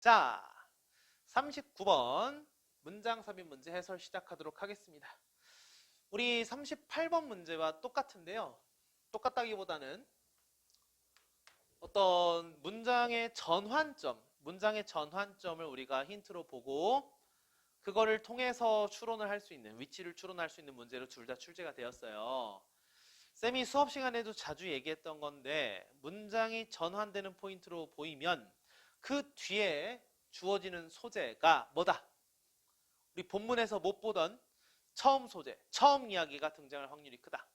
자, 39번 문장 삽입 문제 해설 시작하도록 하겠습니다. 우리 38번 문제와 똑같은데요. 똑같다기보다는 어떤 문장의 전환점을 우리가 힌트로 보고 그거를 통해서 추론을 할 수 있는, 위치를 추론할 수 있는 문제로 둘 다 출제가 되었어요. 쌤이 수업 시간에도 자주 얘기했던 건데 문장이 전환되는 포인트로 보이면 그 뒤에 주어지는 소재가 뭐다? 우리 본문에서 못 보던 처음 소재, 처음 이야기가 등장할 확률이 크다.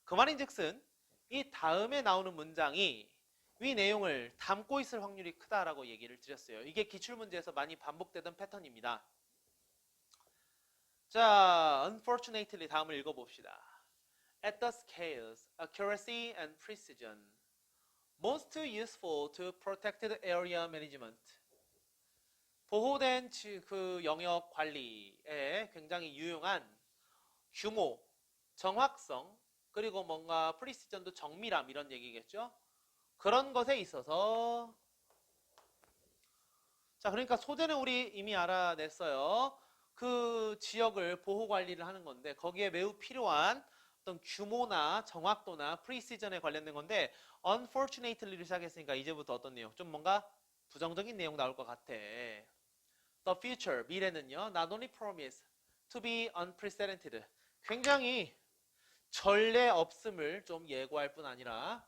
그 말인즉슨 이 다음에 나오는 문장이 위 내용을 담고 있을 확률이 크다라고 얘기를 드렸어요. 이게 기출문제에서 많이 반복되던 패턴입니다. 자, unfortunately 다음을 읽어봅시다. At the scales, accuracy and precision, most useful to protected area management. 보호된 그 영역 관리에 굉장히 유용한 규모, 정확성, 그리고 뭔가 프리시전도 정밀함 이런 얘기겠죠? 그런 것에 있어서 자, 그러니까 소재는 우리 이미 알아냈어요. 그 지역을 보호 관리를 하는 건데 거기에 매우 필요한 어떤 규모나 정확도나 프리시전에 관련된 건데 unfortunately를 시작했으니까 이제부터 어떤 내용? 좀 뭔가 부정적인 내용 나올 것 같아. The future, 미래는요. Not only promise to be unprecedented. 굉장히 전례 없음을 좀 예고할 뿐 아니라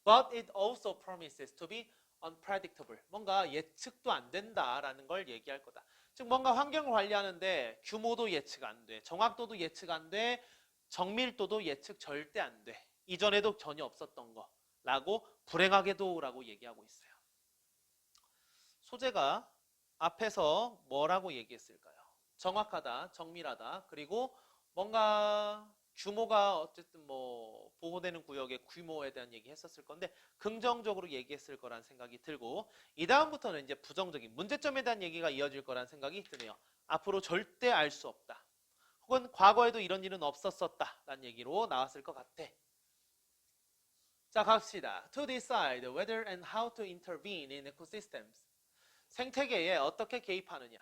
but it also promises to be unpredictable. 뭔가 예측도 안 된다라는 걸 얘기할 거다. 즉 뭔가 환경을 관리하는데 규모도 예측 안 돼. 정확도도 예측 안 돼. 정밀도도 예측 절대 안 돼. 이전에도 전혀 없었던 거라고 불행하게도 라고 얘기하고 있어요. 소재가 앞에서 뭐라고 얘기했을까요? 정확하다, 정밀하다, 그리고 뭔가 규모가 어쨌든 뭐 보호되는 구역의 규모에 대한 얘기 했었을 건데 긍정적으로 얘기했을 거란 생각이 들고 이 다음부터는 이제 부정적인 문제점에 대한 얘기가 이어질 거란 생각이 드네요. 앞으로 절대 알 수 없다. 혹은 과거에도 이런 일은 없었었다 라는 얘기로 나왔을 것 같아. 자, 갑시다. To decide whether and how to intervene in ecosystems. 생태계에 어떻게 개입하느냐.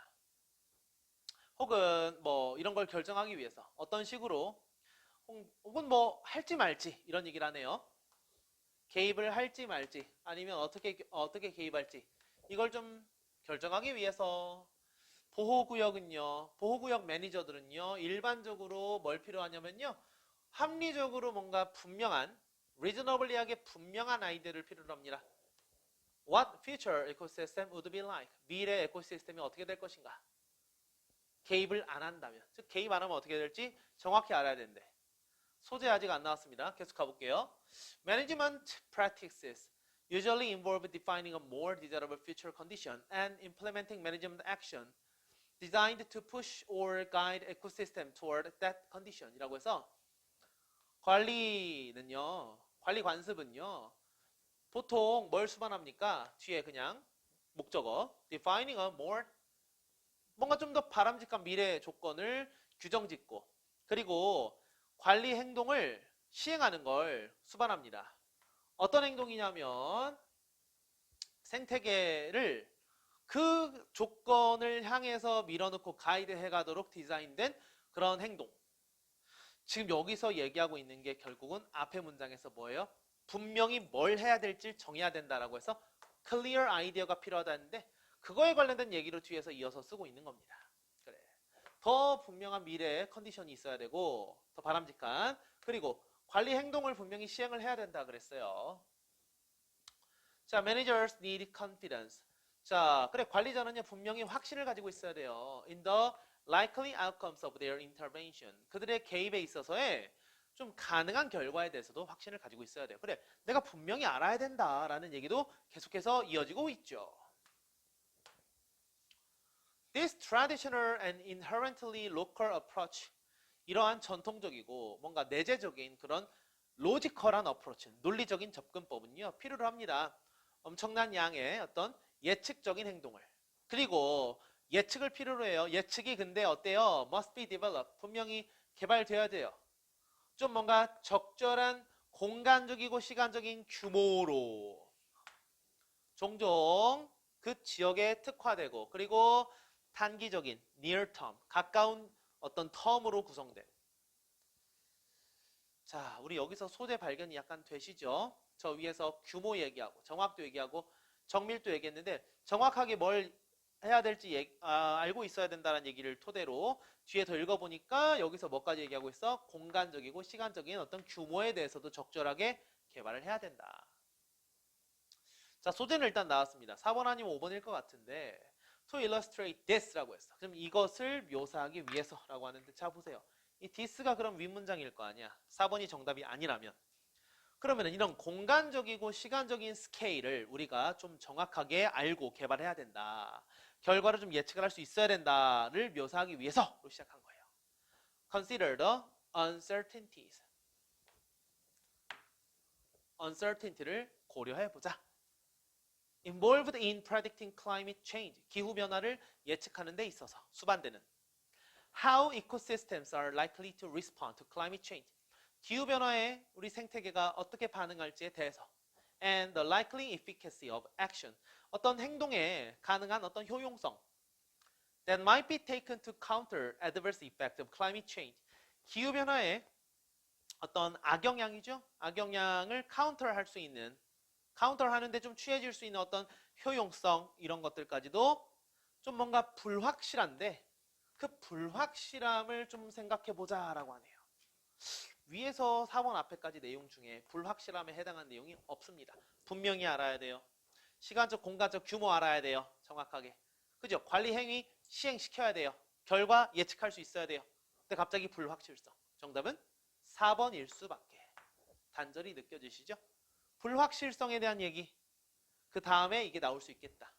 혹은 뭐 이런 걸 결정하기 위해서 어떤 식으로 혹은 뭐 할지 말지 이런 얘기를 하네요. 개입을 할지 말지 아니면 어떻게 개입할지 이걸 좀 결정하기 위해서 보호구역 매니저들은요 일반적으로 뭘 필요하냐면요 합리적으로 뭔가 분명한 reasonably하게 분명한 아이디어를 필요로 합니다. What future ecosystem would be like? 미래 에코시스템이 어떻게 될 것인가? 개입을 안 한다면 즉 개입 안 하면 어떻게 될지 정확히 알아야 되는데 소재 아직 안 나왔습니다. 계속 가볼게요. Management practices usually involve defining a more desirable future condition and implementing management action designed to push or guide ecosystem toward that condition 이라고 해서 관리 관습은요 보통 뭘 수반합니까? 뒤에 그냥 목적어 defining a more 뭔가 좀 더 바람직한 미래 조건을 규정짓고 그리고 관리 행동을 시행하는 걸 수반합니다. 어떤 행동이냐면 생태계를 그 조건을 향해서 밀어넣고 가이드해 가도록 디자인된 그런 행동. 지금 여기서 얘기하고 있는 게 결국은 앞의 문장에서 뭐예요? 분명히 뭘 해야 될지 정해야 된다라고 해서 clear 아이디어가 필요하다는데 그거에 관련된 얘기를 뒤에서 이어서 쓰고 있는 겁니다. 그래. 더 분명한 미래의 컨디션이 있어야 되고 더 바람직한 그리고 관리 행동을 분명히 시행을 해야 된다 그랬어요. 자, managers need confidence. 자, 그래 관리자는요 분명히 확신을 가지고 있어야 돼요. In the likely outcomes of their intervention. 그들의 개입에 있어서의 좀 가능한 결과에 대해서도 확신을 가지고 있어야 돼요. 그래 내가 분명히 알아야 된다라는 얘기도 계속해서 이어지고 있죠. This traditional and inherently local approach 이러한 전통적이고 뭔가 내재적인 그런 로지컬한 어프로치, 논리적인 접근법은요 필요로 합니다. 엄청난 양의 어떤 예측적인 행동을 그리고 예측을 필요로 해요. 예측이 근데 어때요? Must be developed. 분명히 개발되어야 돼요. 좀 뭔가 적절한 공간적이고 시간적인 규모로 종종 그 지역에 특화되고 그리고 단기적인 near term, 가까운 어떤 텀으로 구성된. 자, 우리 여기서 소재 발견이 약간 되시죠? 저 위에서 규모 얘기하고 정확도 얘기하고 정밀도 얘기했는데 정확하게 뭘 해야 될지 알고 있어야 된다는 얘기를 토대로 뒤에 더 읽어보니까 여기서 뭐까지 얘기하고 있어? 공간적이고 시간적인 어떤 규모에 대해서도 적절하게 개발을 해야 된다. 자, 소재는 일단 나왔습니다. 4번 아니면 5번일 것 같은데 to illustrate this라고 했어. 그럼 이것을 묘사하기 위해서라고 하는데 자 보세요. 이 this가 그럼 윗문장일 거 아니야. 4번이 정답이 아니라면. 그러면 이런 공간적이고 시간적인 스케일을 우리가 좀 정확하게 알고 개발해야 된다. 결과를 좀 예측을 할 수 있어야 된다를 묘사하기 위해서로 시작한 거예요. Consider the uncertainties. uncertainty를 고려해보자. Involved in predicting climate change. 기후변화를 예측하는 데 있어서 수반되는. How ecosystems are likely to respond to climate change. 기후변화에 우리 생태계가 어떻게 반응할지에 대해서. And the likely efficacy of action. 어떤 행동에 가능한 어떤 효용성. That might be taken to counter adverse effects of climate change. 기후변화에 어떤 악영향이죠. 악영향을 카운터할 수 있는, 카운터를 하는데 좀 취해질 수 있는 어떤 효용성 이런 것들까지도 좀 뭔가 불확실한데 그 불확실함을 좀 생각해보자 라고 하네요. 위에서 4번 앞에까지 내용 중에 불확실함에 해당한 내용이 없습니다. 분명히 알아야 돼요. 시간적, 공간적 규모 알아야 돼요. 정확하게. 그죠? 관리 행위 시행시켜야 돼요. 결과 예측할 수 있어야 돼요. 근데 갑자기 불확실성. 정답은 4번일 수밖에. 단절이 느껴지시죠? 불확실성에 대한 얘기. 그 다음에 이게 나올 수 있겠다.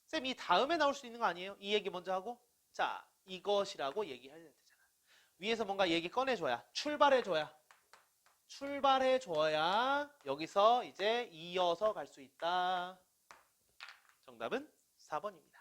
쌤, 이 다음에 나올 수 있는 거 아니에요? 이 얘기 먼저 하고 자, 이것이라고 얘기해야 되잖아. 위에서 뭔가 얘기 꺼내줘야, 출발해줘야 여기서 이제 이어서 갈 수 있다. 정답은 4번입니다.